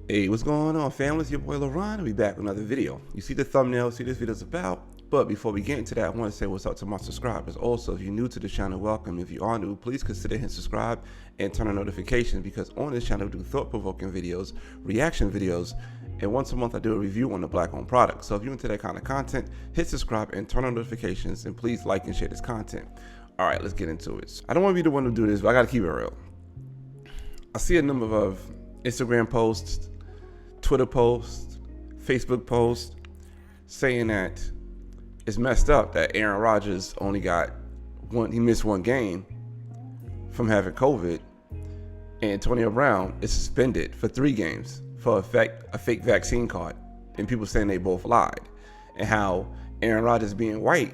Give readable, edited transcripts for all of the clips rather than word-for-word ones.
Hey, what's going on, family? It's your boy LaRon. I'll be back with another video. You see the thumbnail, see this video's about. But before we get into that, I want to say what's up to my subscribers. Also, if you're new to the channel, welcome. If you are new, please consider hitting subscribe and turn on notifications, because on this channel we do thought-provoking videos, reaction videos, and once a month I do a review on the black-owned product. So if you're into that kind of content, hit subscribe and turn on notifications, and please like and share this content. All right, let's get into it. I don't want to be the one to do this, but I got to keep it real. I see a number of Instagram posts, Twitter posts, Facebook posts saying that it's messed up that Aaron Rodgers only got he missed one game from having COVID, and Antonio Brown is suspended for 3 games for a fake vaccine card, and people saying they both lied, and how Aaron Rodgers being white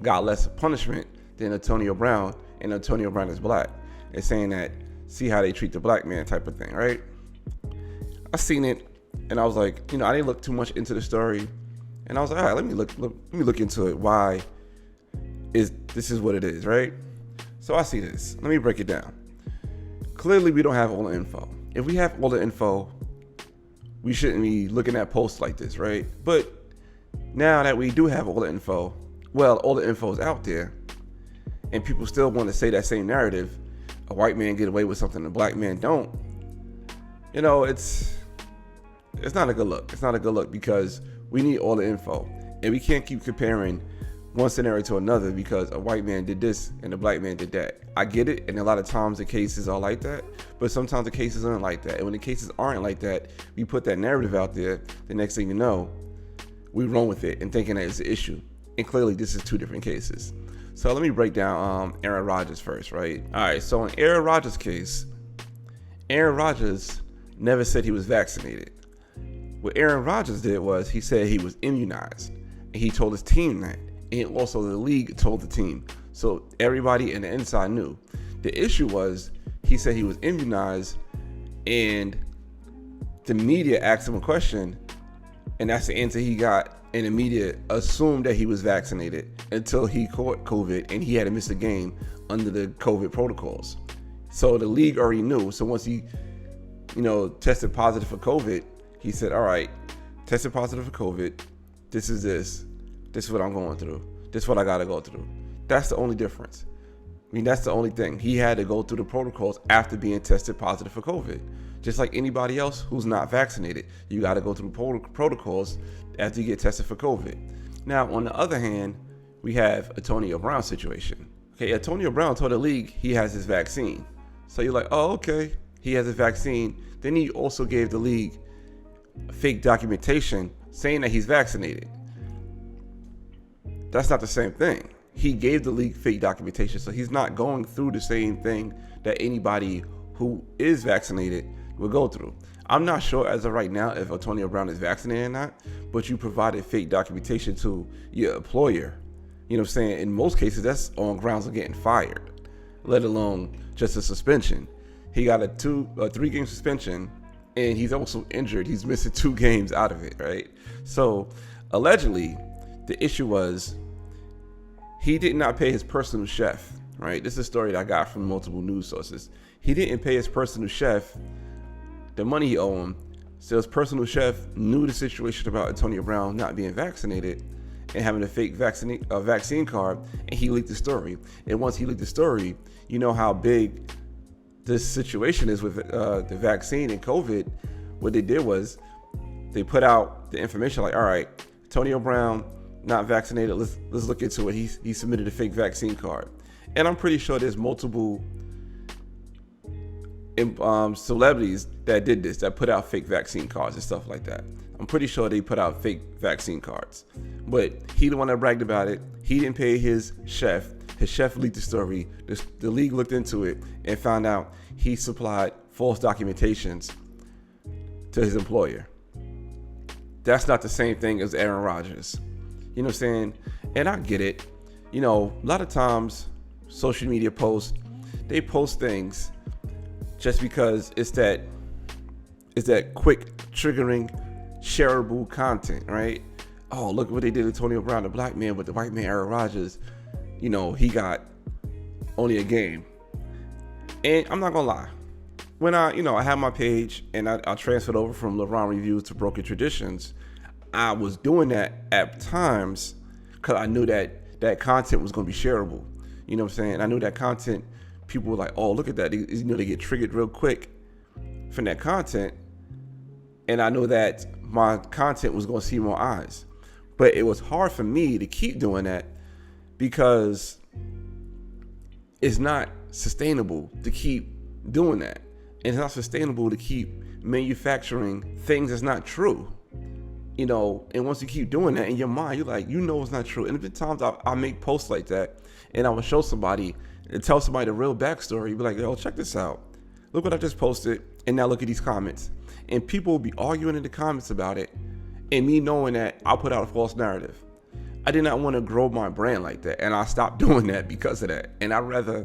got less punishment than Antonio Brown, and Antonio Brown is black, and saying that see how they treat the black man type of thing, right? I seen it and I was like, I didn't look too much into the story, and I was like, all right, let me look into it. Why this is what it is, right? So I see this. Let me break it down. Clearly, we don't have all the info. If we have all the info, we shouldn't be looking at posts like this, right? But now that we do have all the info, well, all the info is out there, and people still want to say that same narrative. A white man get away with something a black man don't. It's not a good look. It's not a good look, because we need all the info, and we can't keep comparing one scenario to another because a white man did this and a black man did that. I get it, and a lot of times the cases are like that, but sometimes the cases aren't like that. And when the cases aren't like that, we put that narrative out there. The next thing you know, we run with it and thinking that it's an issue. And clearly, this is 2 different cases. So let me break down Aaron Rodgers first, right? All right, so in Aaron Rodgers' case, Aaron Rodgers never said he was vaccinated. What Aaron Rodgers did was he said he was immunized, and he told his team that, and also the league told the team. So everybody in the inside knew. The issue was he said he was immunized, and the media asked him a question, and that's the answer he got, and the media assumed that he was vaccinated until he caught COVID and he had to miss a game under the COVID protocols. So the league already knew. So once he, tested positive for COVID, he said, all right, tested positive for COVID. This is what I'm going through. This is what I got to go through. That's the only difference. That's the only thing. He had to go through the protocols after being tested positive for COVID. Just like anybody else who's not vaccinated, you got to go through protocols after you get tested for COVID. Now, on the other hand, we have Antonio Brown's situation. Okay, Antonio Brown told the league he has his vaccine. So you're like, oh, okay, he has his vaccine. Then he also gave the league fake documentation saying that he's vaccinated. That's not the same thing. He gave the league fake documentation, so he's not going through the same thing that anybody who is vaccinated will go through. I'm not sure as of right now if Antonio Brown is vaccinated or not, but you provided fake documentation to your employer. You know what I'm saying? In most cases, that's on grounds of getting fired, let alone just a suspension. He got a 3-game suspension, and he's also injured. He's missing 2 games out of it, right? So allegedly, the issue was he did not pay his personal chef, right? This is a story that I got from multiple news sources. He didn't pay his personal chef the money he owed him. So his personal chef knew the situation about Antonio Brown not being vaccinated and having a fake vaccine card, and he leaked the story. And once he leaked the story, you know how big this situation is with the vaccine and COVID. What they did was they put out the information like, all right, Antonio Brown not vaccinated. Let's look into it. He submitted a fake vaccine card, and I'm pretty sure there's multiple celebrities that did this, that put out fake vaccine cards and stuff like that. I'm pretty sure they put out fake vaccine cards, but he the one that bragged about it. He didn't pay his chef. His chef leaked the story. The league looked into it and found out he supplied false documentations to his employer. That's not the same thing as Aaron Rodgers. You know what I'm saying? And I get it. A lot of times social media posts, they post things just because it's that quick triggering shareable content, right? Oh, look what they did to Antonio Brown, the black man, with the white man Aaron Rodgers. He got only a game. And I'm not gonna lie, when I had my page and I transferred over from LeBron Reviews to Broken Traditions, I was doing that at times because I knew that content was going to be shareable. You know what I'm saying? I knew that content, people were like, oh, look at that. They get triggered real quick from that content. And I knew that my content was going to see more eyes. But it was hard for me to keep doing that because it's not sustainable to keep doing that. And it's not sustainable to keep manufacturing things that's not true. And once you keep doing that in your mind, you're like, it's not true. And there's been times I make posts like that and I will show somebody and tell somebody the real backstory. Be like, yo, check this out. Look what I just posted. And now look at these comments. And people will be arguing in the comments about it. And me knowing that I put out a false narrative. I did not want to grow my brand like that. And I stopped doing that because of that. And I'd rather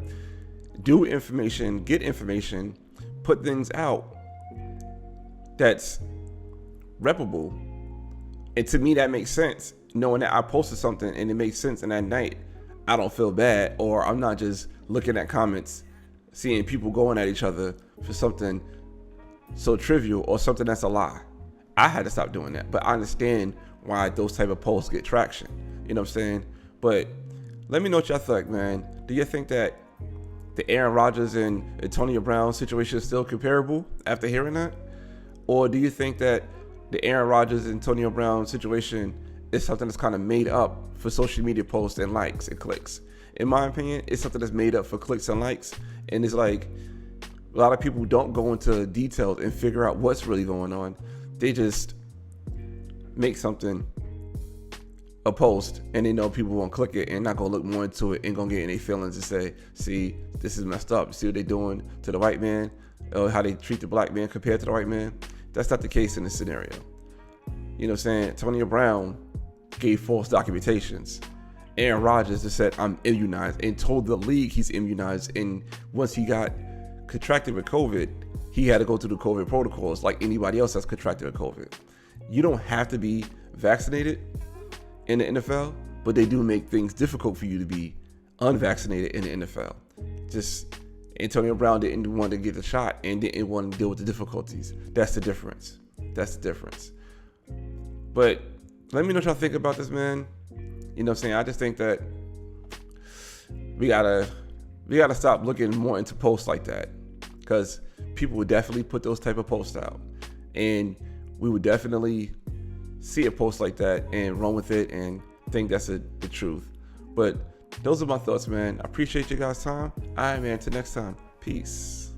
do information, get information, put things out that's reputable. And to me, that makes sense. Knowing that I posted something and it makes sense, and that night I don't feel bad, or I'm not just looking at comments, seeing people going at each other for something so trivial or something that's a lie. I had to stop doing that. But I understand why those type of posts get traction. You know what I'm saying? But let me know what y'all think, man. Do you think that the Aaron Rodgers and Antonio Brown situation is still comparable after hearing that? Or do you think that the Aaron Rodgers and Antonio Brown situation is something that's kind of made up for social media posts and likes and clicks? In my opinion, it's something that's made up for clicks and likes. And it's like a lot of people don't go into details and figure out what's really going on. They just make something a post and they know people won't click it and not gonna look more into it and gonna get in their feelings and say, see, this is messed up. See what they're doing to the white man, or how they treat the black man compared to the white man. That's not the case in this scenario. You know what I'm saying? Antonio Brown gave false documentations. Aaron Rodgers just said, I'm immunized, and told the league he's immunized. And once he got contracted with COVID, he had to go through the COVID protocols like anybody else that's contracted with COVID. You don't have to be vaccinated in the NFL, but they do make things difficult for you to be unvaccinated in the NFL. Just Antonio Brown didn't want to get the shot and didn't want to deal with the difficulties. That's the difference. But let me know what y'all think about this, man. You know what I'm saying? I just think that we gotta stop looking more into posts like that, because people would definitely put those type of posts out, and we would definitely see a post like that and run with it and think that's the truth. But those are my thoughts, man. I appreciate you guys' time. All right, man. Till next time. Peace.